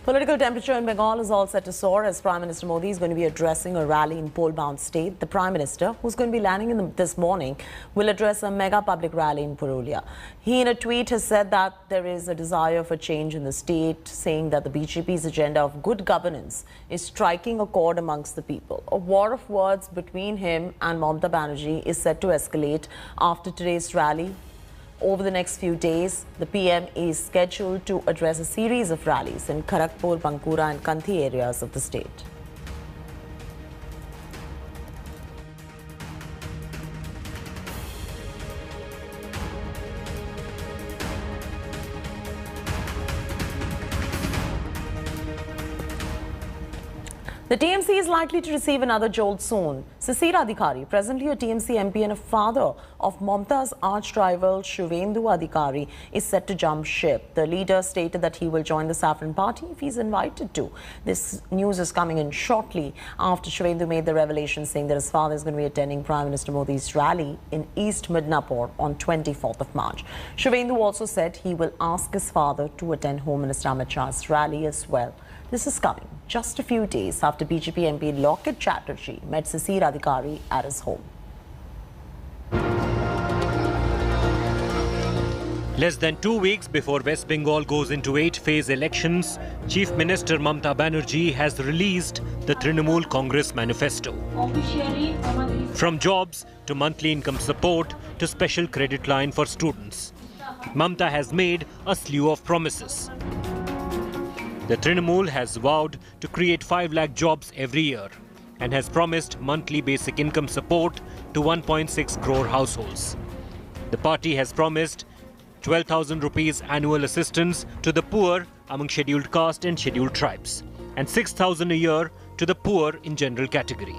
Political temperature in Bengal is all set to soar as Prime Minister Modi is going to be addressing a rally in poll-bound state. The Prime Minister, who's going to be landing this morning, will address a mega public rally in Purulia. He, in a tweet, has said that there is a desire for change in the state, saying that the BJP's agenda of good governance is striking a chord amongst the people. A war of words between him and Mamata Banerjee is set to escalate after today's rally. Over the next few days, the PM is scheduled to address a series of rallies in Kharagpur, Bankura and Kanthi areas of the state. The TMC is likely to receive another jolt soon. Sisir Adhikari, presently a TMC MP and a father of Mamata's arch-rival Shivendhu Adhikari, is set to jump ship. The leader stated that he will join the Saffron Party if he's invited to. This news is coming in shortly after Shivendhu made the revelation saying that his father is going to be attending Prime Minister Modi's rally in East Midnapore on 24th of March. Shivendhu also said he will ask his father to attend Home Minister Amit Shah's rally as well. This is coming just a few days after BJP MP Lokit Chatterjee met Sisir Adhikari at his home. Less than 2 weeks before West Bengal goes into 8-phase elections, Chief Minister Mamata Banerjee has released the Trinamool Congress manifesto. From jobs to monthly income support to special credit line for students, Mamata has made a slew of promises. The Trinamool has vowed to create 5 lakh jobs every year and has promised monthly basic income support to 1.6 crore households. The party has promised 12,000 rupees annual assistance to the poor among scheduled caste and scheduled tribes and 6,000 a year to the poor in general category.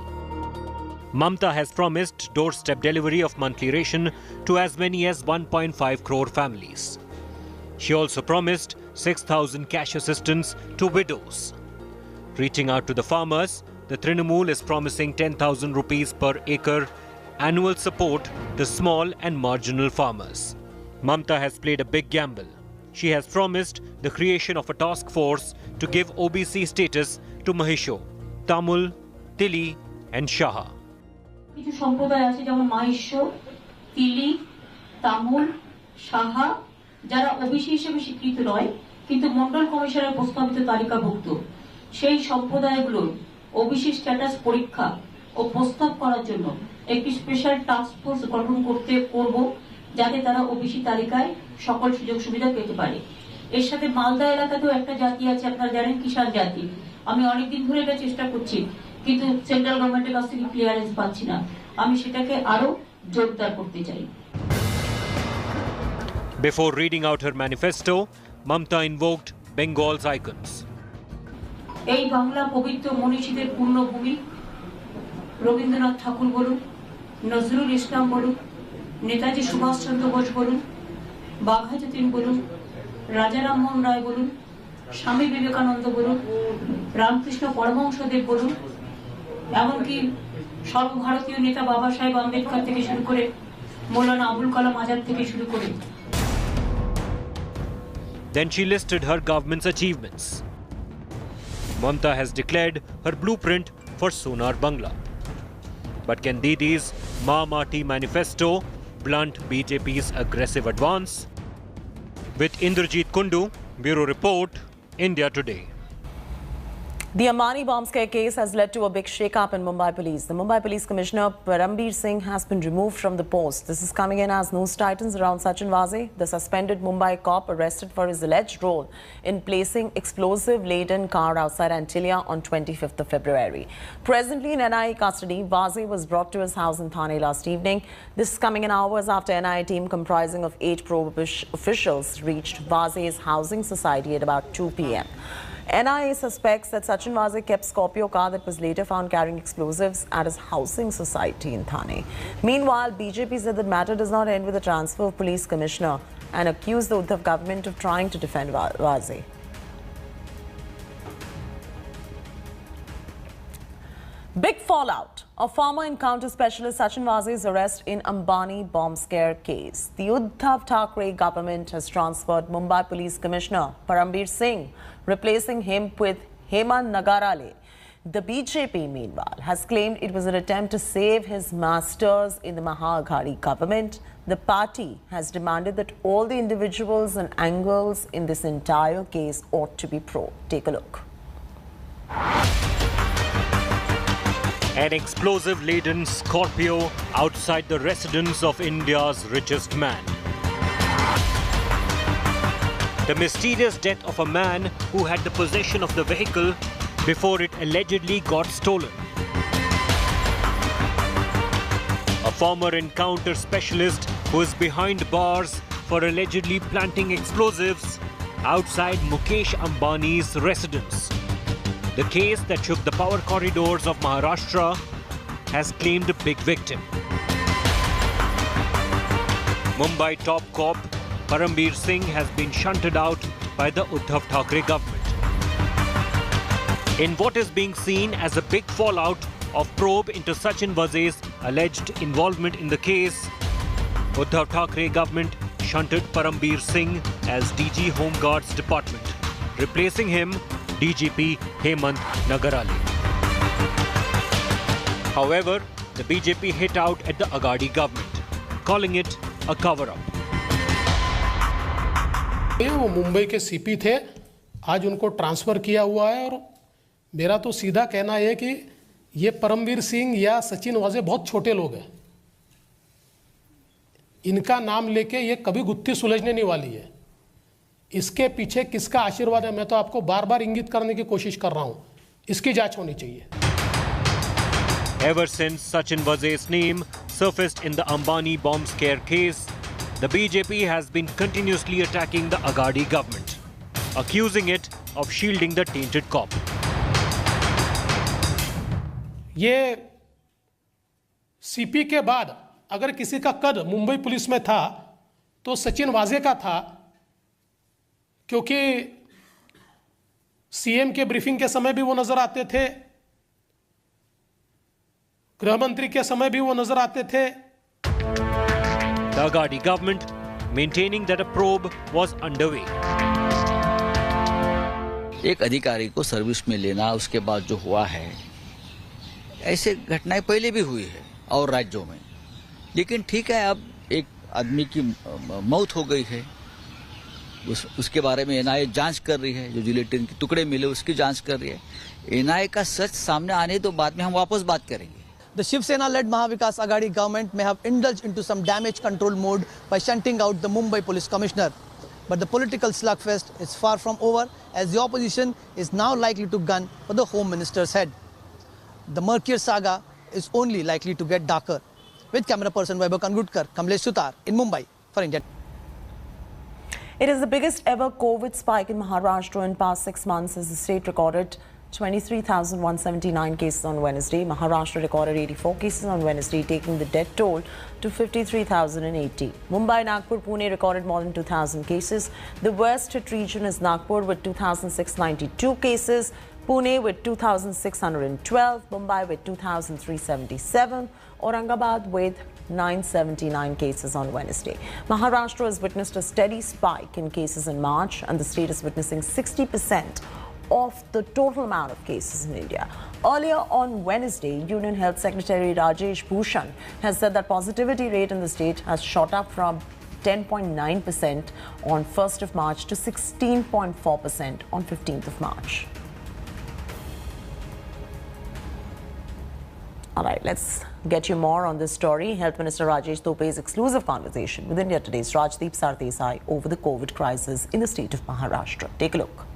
Mamata has promised doorstep delivery of monthly ration to as many as 1.5 crore families. She also promised 6,000 cash assistance to widows. Reaching out to the farmers, the Trinamool is promising 10,000 rupees per acre annual support to small and marginal farmers. Mamata has played a big gamble. She has promised the creation of a task force to give OBC status to Mahisho, Tamul, Tili and Shaha. কিছু সম্প্রদায় আছে যেমন মাহিষ্য, তিলি, তামুল, সাহা যারা OBC হিসেবে স্বীকৃত নয় কিন্তু মন্ডল কমিশনের প্রস্তাবিত তালিকাভুক্ত সেই সম্প্রদায়গুলোর ওবিসি স্ট্যাটাস পরীক্ষা ও প্রস্তাব করার জন্য একটি স্পেশাল টাস্ক ফোর্স গঠন করব যাতে তারা ওবিসি তালিকায় সকল সুযোগ সুবিধা পেতে পারে। এর সাথে মালদা এলাকাতেও একটা জাতি আছে আপনারা জানেন কিষাণ জাতি। আমি অনেক দিন ধরে এটা চেষ্টা করছি কিন্তু সেন্ট্রাল গভর্নমেন্টের কাছ থেকে ক্লিয়ারেন্স পাচ্ছি না। আমি সেটাকে আরো জোরদার করতে চাই। Before reading out her manifesto, Mamata invoked Bengal's icons. এই বাংলা পবিত্র মনীষীদের পূর্ণভূমি, রবীন্দ্রনাথ ঠাকুর বলুন, নজরুল ইসলাম বলুন, নেতাজি সুভাষচন্দ্র বোস বলুন, বাঘা যতীন বলুন, রাজা রামমোহন রায় বলুন, স্বামী বিবেকানন্দ বলুন, রামকৃষ্ণ পরমহংসদেব বলুন, এমনকি সর্বভারতীয় নেতা বাবা সাহেব আম্বেদকর থেকে শুরু করে মৌলানা আবুল কালাম আজাদ থেকে শুরু করে। Then she listed her government's achievements. Mamata has declared her blueprint for Sonar Bangla. But can Didi's Maa Mati manifesto blunt BJP's aggressive advance? With Indrajit Kundu, Bureau Report, India Today. The Ambani bomb scare case has led to a big shake-up in Mumbai Police. The Mumbai Police Commissioner Parambir Singh has been removed from the post. This is coming in as news tightens around Sachin Vaze, the suspended Mumbai cop arrested for his alleged role in placing explosive-laden car outside Antilia on 25th of February. Presently in NIA custody, Vaze was brought to his house in Thane last evening. This is coming in hours after NIA team comprising of 8 probe officials reached Vaze's housing society at about 2 p.m. NIA suspects that Sachin Vaze kept Scorpio car that was later found carrying explosives at his housing society in Thane. Meanwhile, BJP said that matter does not end with the transfer of police commissioner and accused the Uddhav government of trying to defend Vaze. Big fallout of former encounter specialist Sachin Vaze's arrest in Ambani bomb scare case. The Uddhav Thackeray government has transferred Mumbai Police Commissioner Parambir Singh, replacing him with Hemant Nagarale. The BJP, meanwhile, has claimed it was an attempt to save his masters in the Maha-Aghadi government. The party has demanded that all the individuals and angles in this entire case ought to be probed. Take a look. An explosive-laden Scorpio outside the residence of India's richest man. The mysterious death of a man who had the possession of the vehicle before it allegedly got stolen. A former encounter specialist who is behind bars for allegedly planting explosives outside Mukesh Ambani's residence. The case that shook the power corridors of Maharashtra has claimed a big victim. Mumbai top cop Parambir Singh has been shunted out by the Uddhav Thackeray government. In what is being seen as a big fallout of probe into Sachin Vaze's alleged involvement in the case, Uddhav Thackeray government shunted Parambir Singh as DG Home Guards Department, replacing him DGP Hemant Nagarale. However, the BJP hit out at the Aghadi government, calling it a cover-up. वो मुंबई के CP थे, आज उनको transfer किया हुआ है और मेरा तो सीधा कहना है कि ये परमवीर सिंह या सचिन वाजे बहुत छोटे लोग हैं। इनका नाम लेके ये कभी गुत्थी सुलझने नहीं वाली है। इसके पीछे किसका आशीर्वाद है मैं तो आपको बार-बार इंगित करने की कोशिश कर रहा हूं। इसकी जांच होनी चाहिए। Ever since Sachin Vaze's name surfaced in the Ambani bomb scare case, the BJP has been continuously attacking the Aghadi government, accusing it of shielding the tainted cop. ये सीपी के बाद अगर किसी का कद मुंबई पुलिस में था तो सचिन वाजे का था, क्योंकि सीएम के ब्रीफिंग के समय भी वो नजर आते थे, गृह मंत्री के समय भी वो नजर आते थे। The Aghadi government maintaining that a probe was underway. एक अधिकारी को सर्विस में लेना, उसके बाद जो हुआ है, ऐसे घटनाएं पहले भी हुई है और राज्यों में, लेकिन ठीक है अब एक आदमी की मौत हो गई है, उसके बारे में एनआईए जांच कर रही है, जो जिलेटिन के टुकड़े मिले उसकी जांच कर रही है। एनआईए का सच सामने आने तो बाद में हम वापस बात करेंगे। The Shiv Sena-led Mahavikas Aghadi government may have indulged into some damage control mode by shunting out the Mumbai Police Commissioner. But the political slugfest is far from over, as the opposition is now likely to gun for the Home Minister's head. The murkier saga is only likely to get darker. With camera person Vaibhav Kangutkar, Kamlesh Sutar in Mumbai for India. It is the biggest ever COVID spike in Maharashtra in past 6 months as the state recorded 23,179 cases on Wednesday. Maharashtra recorded 84 cases on Wednesday, taking the death toll to 53,080. Mumbai, Nagpur, Pune recorded more than 2,000 cases. The worst hit region is Nagpur with 2,692 cases, Pune with 2,612, Mumbai with 2,377, Aurangabad with 979 cases on Wednesday. Maharashtra has witnessed a steady spike in cases in March, and the state is witnessing 60% of the total amount of cases in India. Earlier on Wednesday, Union Health Secretary Rajesh Bhushan has said that positivity rate in the state has shot up from 10.9% on 1st of March to 16.4% on 15th of March. All right, let's get you more on this story. Health Minister Rajesh Tope's exclusive conversation with India Today's Rajdeep Sardesai over the COVID crisis in the state of Maharashtra. Take a look.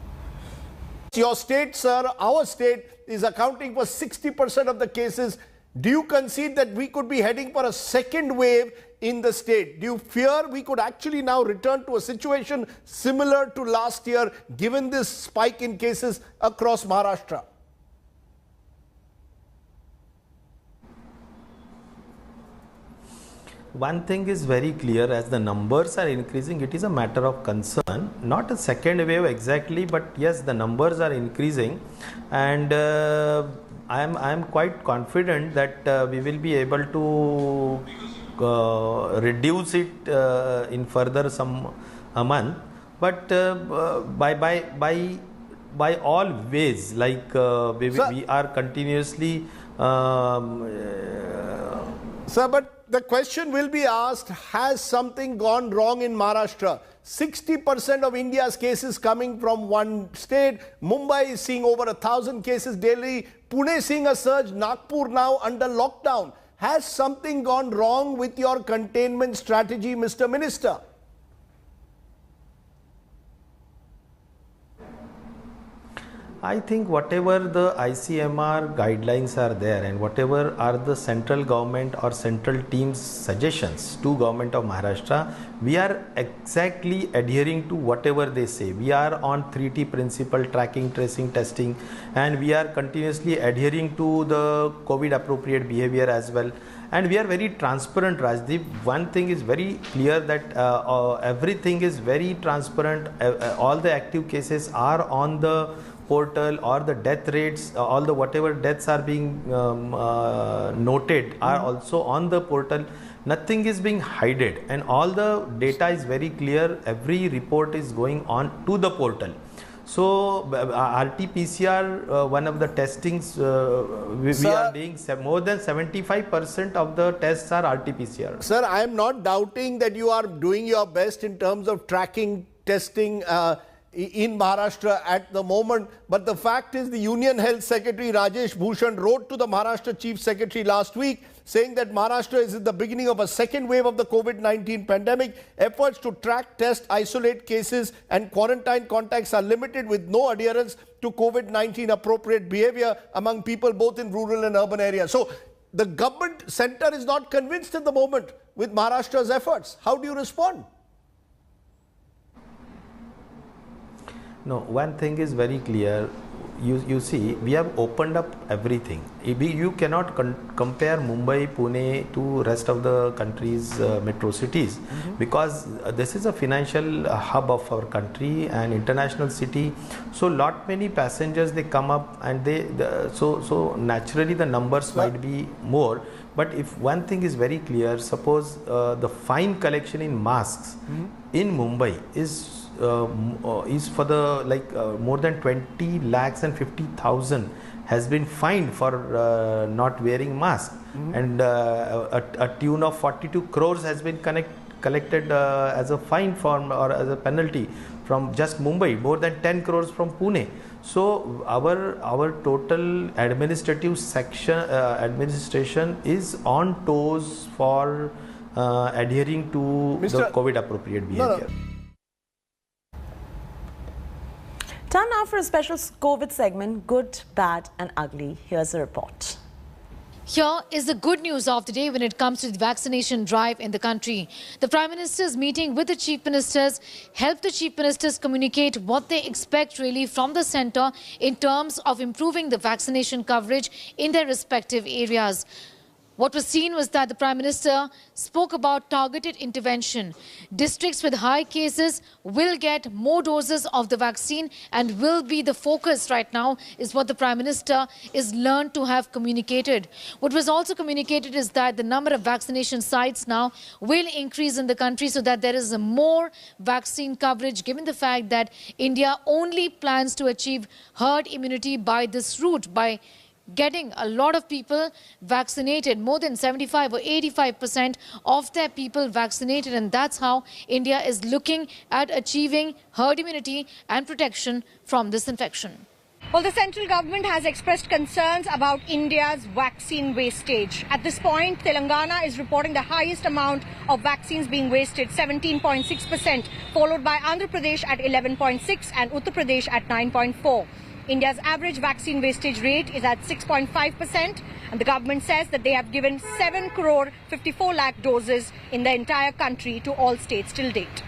Your state, sir, our state is accounting for 60% of the cases. Do you concede that we could be heading for a second wave in the state? Do you fear we could actually now return to a situation similar to last year, given this spike in cases across Maharashtra? One thing is very clear, as the numbers are increasing, it is a matter of concern, not a second wave exactly, but yes, the numbers are increasing, and I am quite confident that we will be able to reduce it in further some a month, but by all ways, like we are continuously. Sir, but the question will be asked, has something gone wrong in Maharashtra? 60% of India's cases coming from one state. Mumbai is seeing over 1,000 cases daily. Pune seeing a surge. Nagpur now under lockdown. Has something gone wrong with your containment strategy, Mr. Minister? I think whatever the ICMR guidelines are there and whatever are the central government or central team's suggestions to government of Maharashtra, we are exactly adhering to whatever they say. We are on 3T principle, tracking, tracing, testing, and we are continuously adhering to the COVID appropriate behavior as well. And we are very transparent, Rajdeep. One thing is very clear that everything is very transparent. All the active cases are on the portal, or the death rates, all the whatever deaths are being noted are also on the portal. Nothing is being hidden, and all the data is very clear. Every report is going on to the portal. So RT-PCR, one of the testings, we are doing more than 75% of the tests are RT-PCR. Sir, I am not doubting that you are doing your best in terms of tracking, testing in Maharashtra at the moment. But the fact is, the Union Health Secretary Rajesh Bhushan wrote to the Maharashtra Chief Secretary last week saying that Maharashtra is at the beginning of a second wave of the COVID-19 pandemic. Efforts to track, test, isolate cases and quarantine contacts are limited, with no adherence to COVID-19 appropriate behavior among people both in rural and urban areas. So the government center is not convinced at the moment with Maharashtra's efforts. How do you respond? No, one thing is very clear. You see, we have opened up everything. You cannot compare Mumbai, Pune to rest of the country's metro cities, because this is a financial hub of our country and international city. So lot many passengers, they come up, and so naturally the numbers might be more. But if one thing is very clear, suppose the fine collection in masks in Mumbai is for the more than 20 lakhs and 50,000 has been fined for not wearing mask, and a tune of 42 crores has been collected as a fine form or as a penalty from just Mumbai, more than 10 crores from Pune. So our total administrative section administration is on toes for adhering to the COVID appropriate behavior. Time now for a special COVID segment, Good, Bad and Ugly. Here's a report. Here is the good news of the day when it comes to the vaccination drive in the country. The Prime Minister's meeting with the Chief Ministers helped the Chief Ministers communicate what they expect really from the centre in terms of improving the vaccination coverage in their respective areas. What was seen was that the Prime Minister spoke about targeted intervention. Districts with high cases will get more doses of the vaccine and will be the focus right now, is what the Prime Minister is learned to have communicated. What was also communicated is that the number of vaccination sites now will increase in the country so that there is a more vaccine coverage, given the fact that India only plans to achieve herd immunity by this route, by getting a lot of people vaccinated, more than 75 or 85% of their people vaccinated, and that's how India is looking at achieving herd immunity and protection from this infection. Well, the central government has expressed concerns about India's vaccine wastage. At this point, Telangana is reporting the highest amount of vaccines being wasted, 17.6%, followed by Andhra Pradesh at 11.6% and Uttar Pradesh at 9.4%. India's average vaccine wastage rate is at 6.5%, and the government says that they have given 7 crore 54 lakh doses in the entire country to all states till date.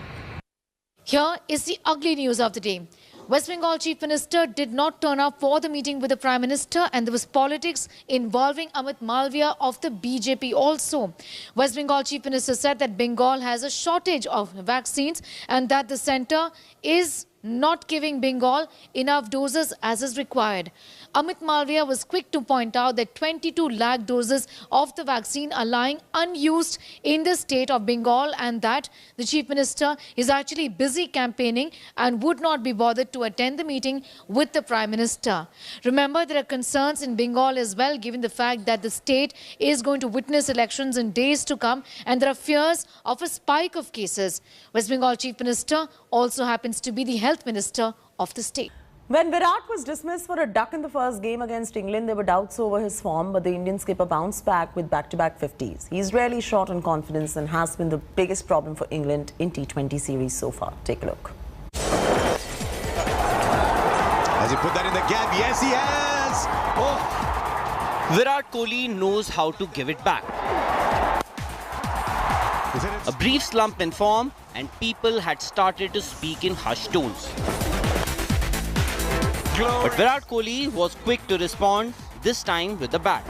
Here is the ugly news of the day. West Bengal Chief Minister did not turn up for the meeting with the Prime Minister, and there was politics involving Amit Malviya of the BJP also. West Bengal Chief Minister said that Bengal has a shortage of vaccines and that the centre is not giving Bengal enough doses as is required. Amit Malviya was quick to point out that 22 lakh doses of the vaccine are lying unused in the state of Bengal, and that the Chief Minister is actually busy campaigning and would not be bothered to attend the meeting with the Prime Minister. Remember, there are concerns in Bengal as well, given the fact that the state is going to witness elections in days to come, and there are fears of a spike of cases. West Bengal Chief Minister also happens to be the Health Minister of the state. When Virat was dismissed for a duck in the first game against England, there were doubts over his form, but the Indian skipper bounced back with back-to-back 50s. He's rarely short on confidence and has been the biggest problem for England in T20 series so far. Take a look. Has he put that in the gap? Yes, he has! Oh. Virat Kohli knows how to give it back. A brief slump in form and people had started to speak in hushed tones. But Virat Kohli was quick to respond, this time with the bat.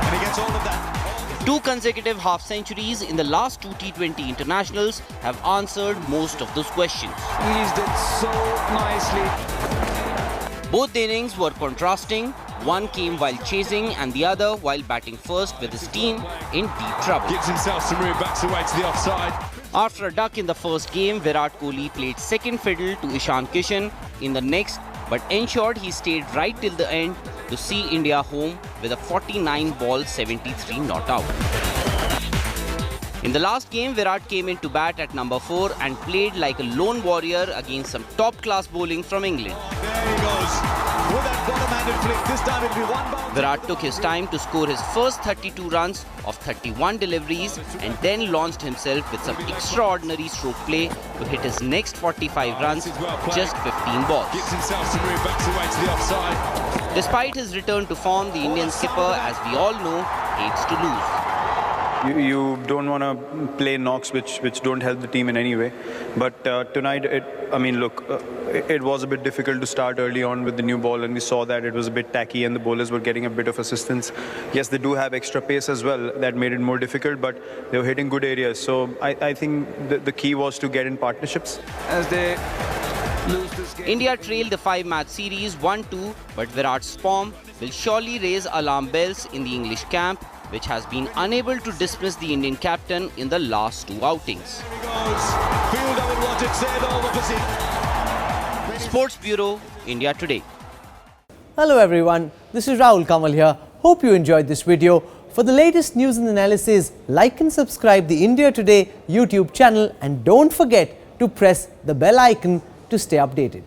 And he gets all of that. 2 consecutive half-centuries in the last 2 T20 internationals have answered most of those questions. He's did so nicely. Both the innings were contrasting. One came while chasing and the other while batting first with his team in deep trouble. Gives himself some room, backs away to the offside. After a duck in the first game, Virat Kohli played second fiddle to Ishan Kishan in the next, but ensured he stayed right till the end to see India home with a 49-ball 73 not out. In the last game, Virat came in to bat at number 4 and played like a lone warrior against some top-class bowling from England. There he goes. With that bottom-handed flick, this time it'll be one bounce. Virat took his time to score his first 32 runs of 31 deliveries and then launched himself with some extraordinary stroke play to hit his next 45 runs, just 15 balls. Gives himself some room, backs away to the offside. Despite his return to form, the Indian skipper, as we all know, hates to lose. You don't want to play knocks which don't help the team in any way. But tonight, it was a bit difficult to start early on with the new ball, and we saw that it was a bit tacky and the bowlers were getting a bit of assistance. Yes, they do have extra pace as well. That made it more difficult, but they were hitting good areas. So I think the key was to get in partnerships. As they lose this game. India trailed the 5-match series 1-2, but Virat's form will surely raise alarm bells in the English camp, which has been unable to dismiss the Indian captain in the last 2 outings. Here he goes. Fielder will watch it said over for Sports Bureau, India Today. Hello everyone, this is Rahul Kamal here. Hope you enjoyed this video. For the latest news and analysis, like and subscribe the India Today YouTube channel, and don't forget to press the bell icon to stay updated.